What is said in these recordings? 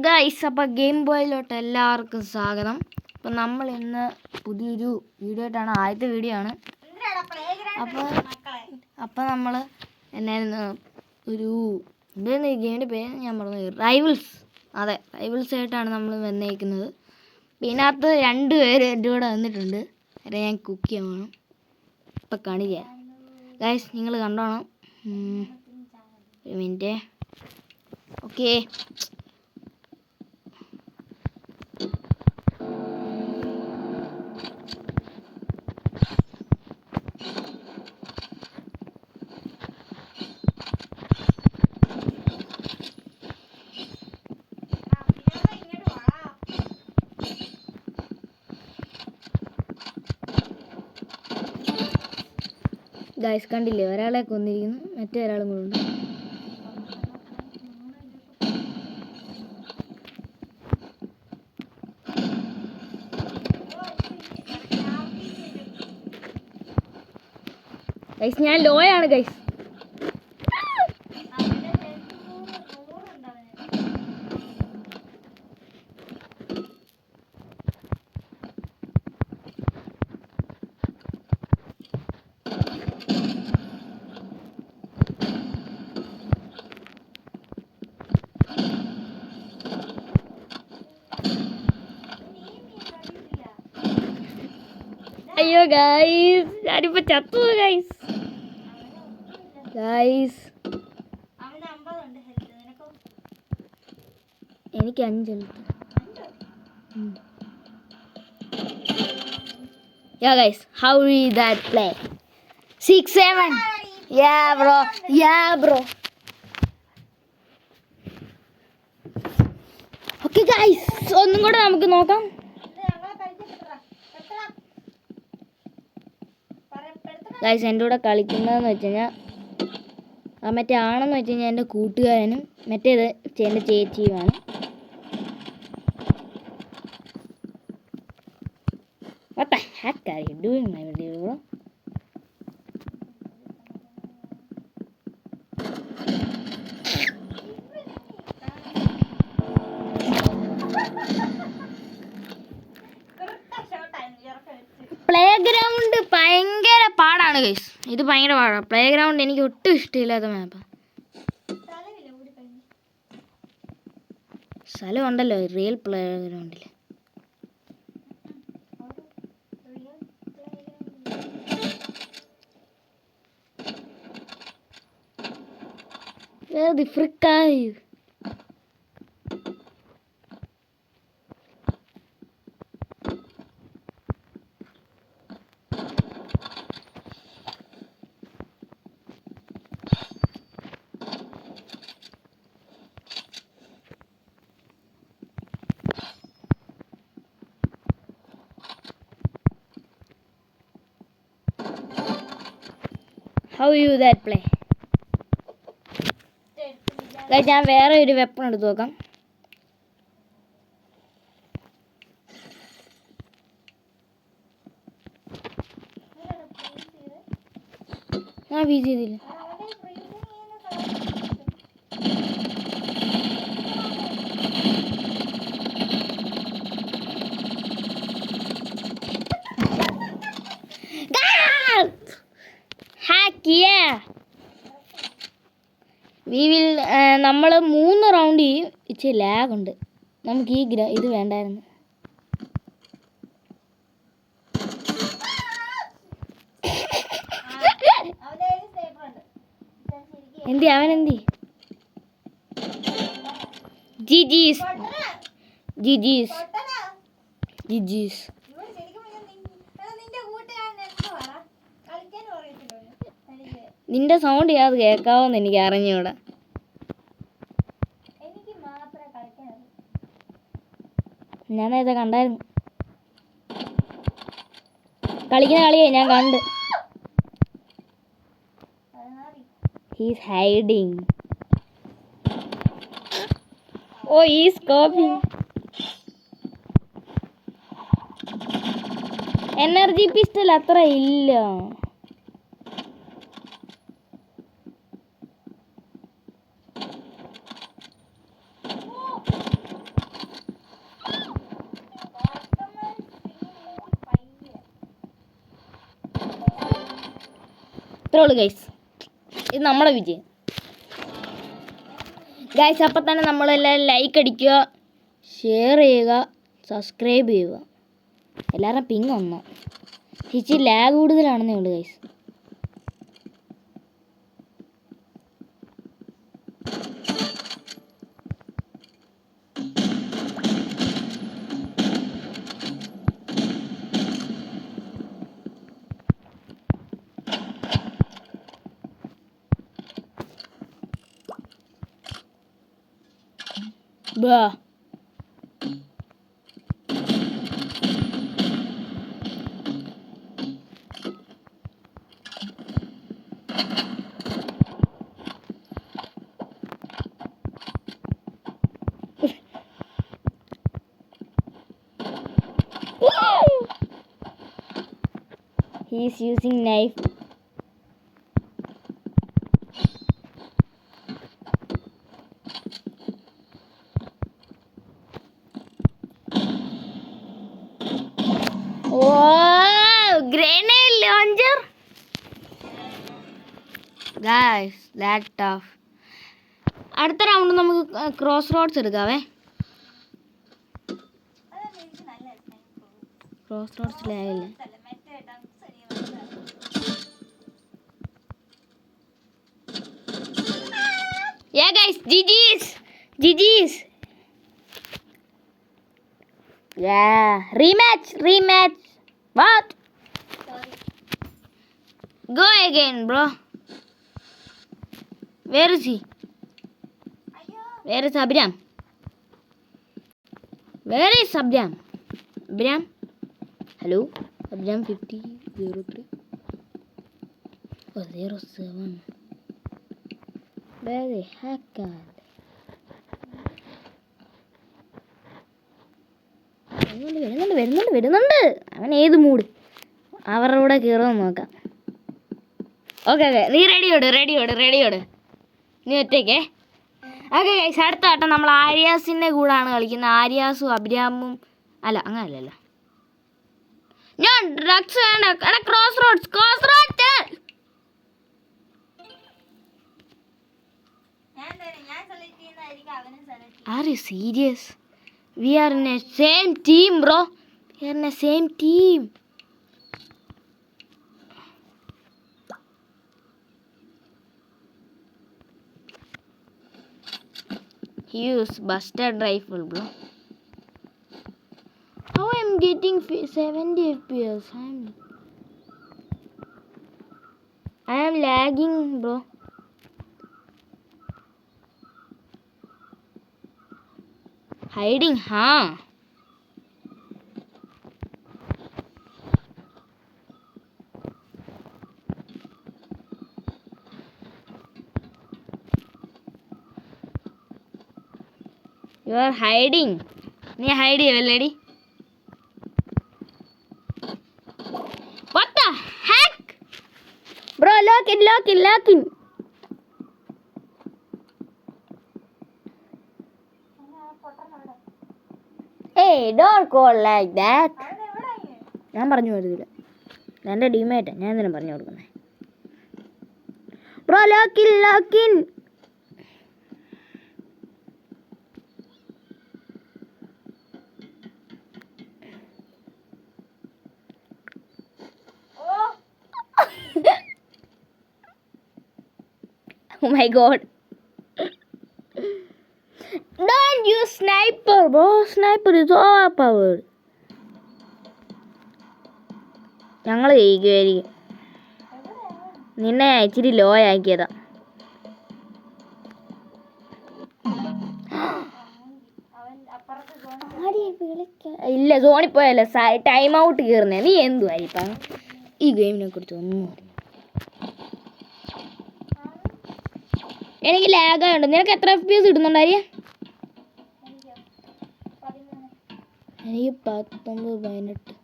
Guys, അപ്പോൾ game ബോയിലോട്ട് എല്ലാവർക്കും സ്വാഗതം. അപ്പം നമ്മൾ ഇന്ന് പുതിയൊരു വീഡിയോ ആയിട്ടാണ്, ആദ്യത്തെ വീഡിയോ ആണ്. അപ്പോൾ നമ്മൾ എന്നായിരുന്നു ഒരു എന്തായിരുന്നു ഈ ഗെയിമിൻ്റെ പേര് ഞാൻ പറഞ്ഞു, റൈവൽസ്. അതെ, റൈവൽസ് ആയിട്ടാണ് നമ്മൾ വന്നേക്കുന്നത്. ഇതിനകത്ത് 2 പേര് എൻ്റെ കൂടെ വന്നിട്ടുണ്ട്. അവരെ ഞാൻ കുക്ക് ചെയ്യാൻ വേണം. ഇപ്പം കാണിക്കാം ഗൈസ്, നിങ്ങൾ കണ്ടോണം. ഒരു മിനിറ്റ്. ഓക്കെ, ഗൈസ് കണ്ടില്ലേ, ഒരാളെ കൊന്നിരിക്കുന്നു, മറ്റേ ഒരാളും കൂടെ ഉണ്ട്. ഗൈസ് ഞാൻ ലോയാണ് ഗൈസ്. അയ്യോ ഗൈസ്, ഞാനിപ്പോൾ ചത്തു ഗൈസ്. ഗൈസ് എനിക്ക് 5 health. Yeah guys, how is that play? 6, 7. Yeah bro, yeah bro. Okay guys, ഒന്നും കൂടെ നമുക്ക് നോക്കാം. ഗൈസ് എൻ്റെ കൂടെ കളിക്കുന്നതെന്ന് വെച്ച് കഴിഞ്ഞാൽ മറ്റേ ആണെന്ന് വെച്ച് കഴിഞ്ഞാൽ എൻ്റെ കൂട്ടുകാരനും മറ്റേത് എൻ്റെ ചേച്ചിയുമാണ്. What the heck are you doing, my video bro? Play ground ഭയങ്കര പാടാണ് ഗൈസ്. ഇത് ഭയങ്കര പാടാണ്. പ്ലേ ഗ്രൗണ്ട് എനിക്ക് ഒട്ടും ഇഷ്ടമില്ലാത്ത മാപ്പാണ്. സ്ഥലം ഉണ്ടല്ലോ റിയൽ പ്ലേ ഗ്രൗണ്ടിൽ. Where the frick are you? How you that play? Guys, ഞാൻ വേറെ ഒരു വെപ്പൺ എടുത്ത് നോക്കാം. ഞാൻ വീസ് ചെയ്തില്ല. നമ്മൾ 3 റൗണ്ട് ചെയ്യും. ഇച്ചിരി ലാഗുണ്ട്. നമുക്ക് ഈ ഇത് വേണ്ടായിരുന്നു. എന്തി അവനെന്തി ജിജീസ് ജിജീസ് ജിജീസ്. നിന്റെ സൗണ്ട് യാത് കേൾക്കാവോന്ന് എനിക്ക് അറിഞ്ഞൂടാ. ഞാൻ നേരത്തെ കണ്ടായിരുന്നു. കളിക്കുന്ന കളിയെ ഞാൻ കണ്ട്. He's hiding. Oh, he's copying. Energy pistol അത്ര ഇല്ല. ഇത്രേ ഉള്ളൂ ഗൈസ്, ഇത് നമ്മുടെ വിജയം ഗൈസ്. അപ്പം തന്നെ നമ്മളെല്ലാവരും ലൈക്ക് അടിക്കുക, ഷെയർ ചെയ്യുക, സബ്സ്ക്രൈബ് ചെയ്യുക. എല്ലാവരും പിങ് ഒന്നോ ചേച്ചി ലാഗ് കൂടുതലാണെന്നേ ഉള്ളൂ guys. Bruh. He is using knife. Oh, grenade launcher. Guys, that tough. അടുത്ത റൗണ്ട് നമുക്ക് ക്രോസ് റോഡ്സ് എടുക്കാവേ. ക്രോസ് റോഡ്സിലായില്ലേ? Yeah guys, GG's. Yeah, rematch. What? Sorry. Go again, bro. Where is he? Where is Abram? Abram? Hello? Abram 5003. Oh, 07. Where the heck are they? വരുന്നുണ്ട്. അവൻ ഏത് mood അവരുടെ കൂടെ കയറുമെന്ന് നോക്കാം. ഓക്കെ നീ റെഡിയോട് നീ ഒറ്റയ്ക്കേ. ഓക്കെ ഗൈസ്, അടുത്ത വട്ടം നമ്മൾ ആര്യാസിൻ്റെ കൂടാണ് കളിക്കുന്നത്. ആര്യാസും അബ്രാമും അല്ല, അങ്ങനല്ലല്ലോ. ഞാൻ ഡ്രഗ്സ് വേണ്ട. എടാ cross roads. Are you serious? We are in a same team, bro. We are in a same team. He used busted rifle, bro. How I'm getting 70 FPS? I am lagging, bro. Hiding, huh? You are hiding. നീ hide ചെയ്യല്ലേടി. What the heck? Bro, lock in. Hey, don't call like that. ഞാൻ പറഞ്ഞു വരുന്നില്ല. എൻ്റെ ടീമേറ്റാ, ഞാൻ എന്തിനാ പറഞ്ഞു കൊടുക്കുന്നത്. Bro, lock in. Oh my god. Don't use sniper, bro. Sniper is overpowered. ഞങ്ങൾ ജയിക്കുമായിരിക്കും. നിന്നെ ഇച്ചിരി ലോ ആക്കിയതാ. ഇല്ല, സോണിൽ പോയല്ല, ടൈം ഔട്ട് കയറുന്നേ. നീ എന്തുവായിരിക്കാം ഈ ഗെയിമിനെ കുറിച്ച് ഒന്നും അറിയാം. എനിക്ക് ലാഗായുണ്ട്. നിനക്ക് എത്ര FPS കിട്ടുന്നുണ്ടായിരിയ? എനിക്ക് 19, 18.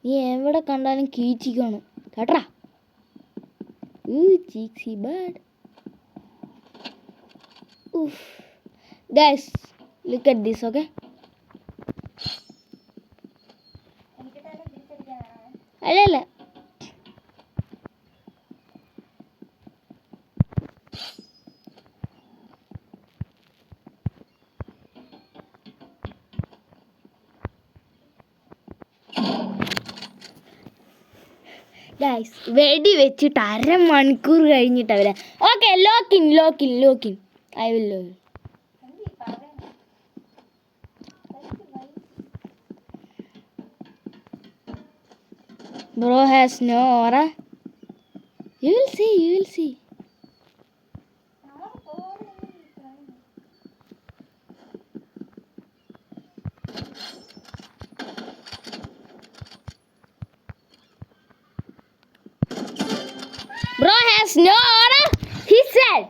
നീ എവിടെ കണ്ടാലും കീച്ചിക്കണം കേട്ടാ. ചീക്സി bird. Guys, look at this. Okay, അല്ല ഗൈസ് വെടി വെച്ചിട്ട് 1/2 മണിക്കൂർ കഴിഞ്ഞിട്ട് അവരെ okay locking I will low bro has no aura you will see Bro has no aura, he said.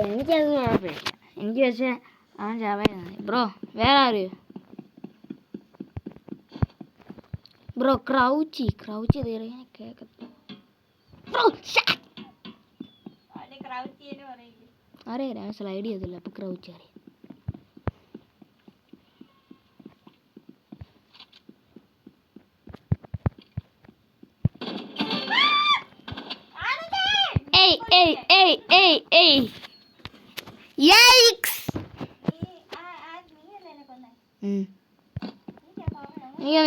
എനിക്കത് കുഴപ്പമില്ല. എനിക്ക് പക്ഷേ അവൻ ചാവായിരുന്നു. ബ്രോ വേറെ ആരെയോ ബ്രോ ക്രൗച്ച് തീരെ കേൾക്കത്തില്ല. അറിയാം സ്ലൈഡ് ചെയ്തില്ല അപ്പൊ ക്രൗച്ച് അറിയാം. Yikes!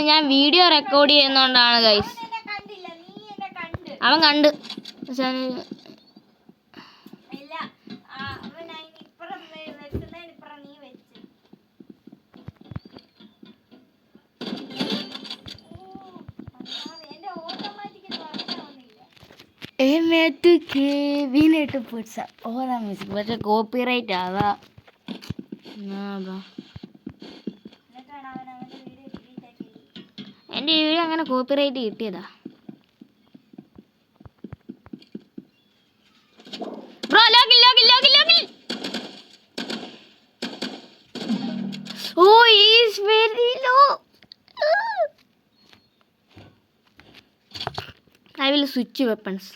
ഞാൻ വീഡിയോ റെക്കോർഡ് ചെയ്യുന്നോണ്ടാണ് ഗൈസ്. അവൻ കണ്ട് പക്ഷെ കോപ്പിറൈറ്റ് അതാ. എൻ്റെ വീഡിയോ അങ്ങനെ കോപ്പിറൈറ്റ് കിട്ടിയതാ. ബ്രോ ലോക്കിൽ oh is very low. I will switch weapons.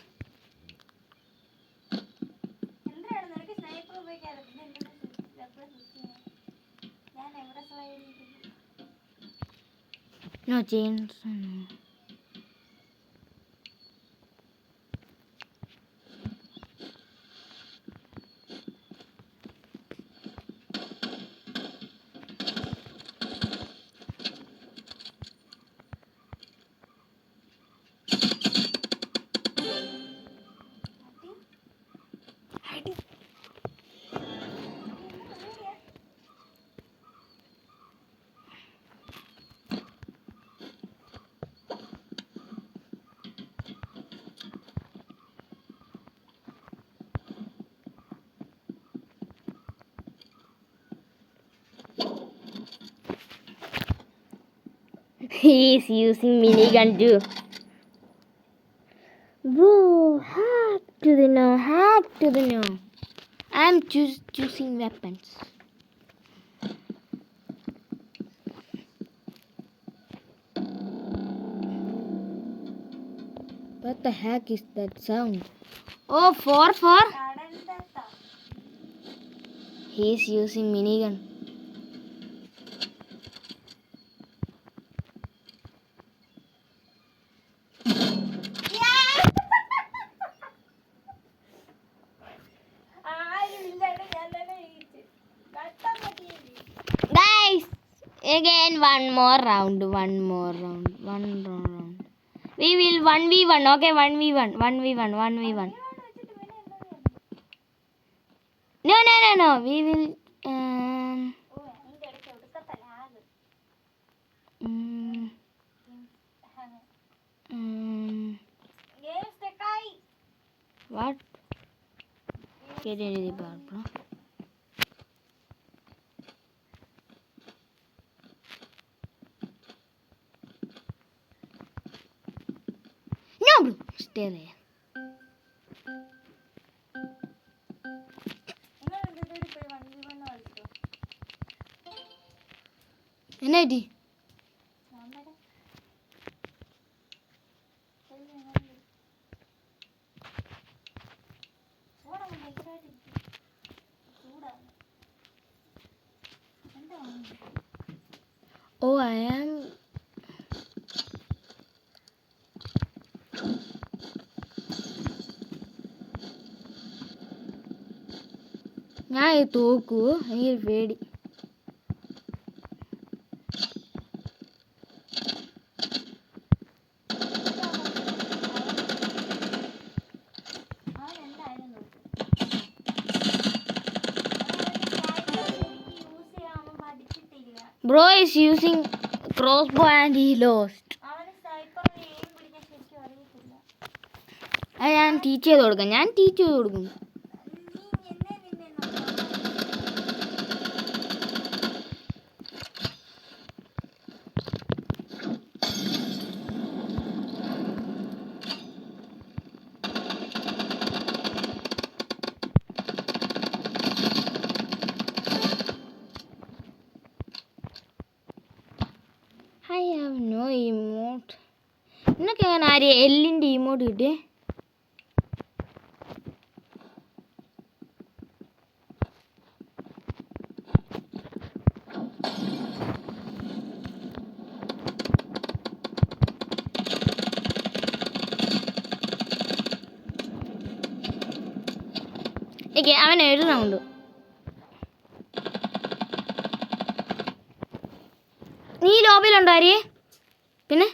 No chains. He is using minigun too. Bro, hack to the no. I am choosing weapons. What the heck is that sound? Oh, 4. He is using minigun. Guys, again one more round. We will 1v1, okay? 1v1. No. We will what? Get into the bar, bro. No, bro. Stay there. എന്നായി Oh, I am. ഞാൻ തോക്കൂ എനിക്ക് പേടി bro is using cross bow and he lost. അത് ഞാൻ teach ചെയ്ത് കൊടുക്കും. I have no emote. നിനക്ക് എങ്ങനെ ആര്യ എല്ലിൻ്റെ ഇമോട്ട് കിട്ടിയേ? അവൻ എഴുതുന്നുണ്ട്. നീ ലോബിയിലുണ്ടോ ആര്യ? പിന്നെ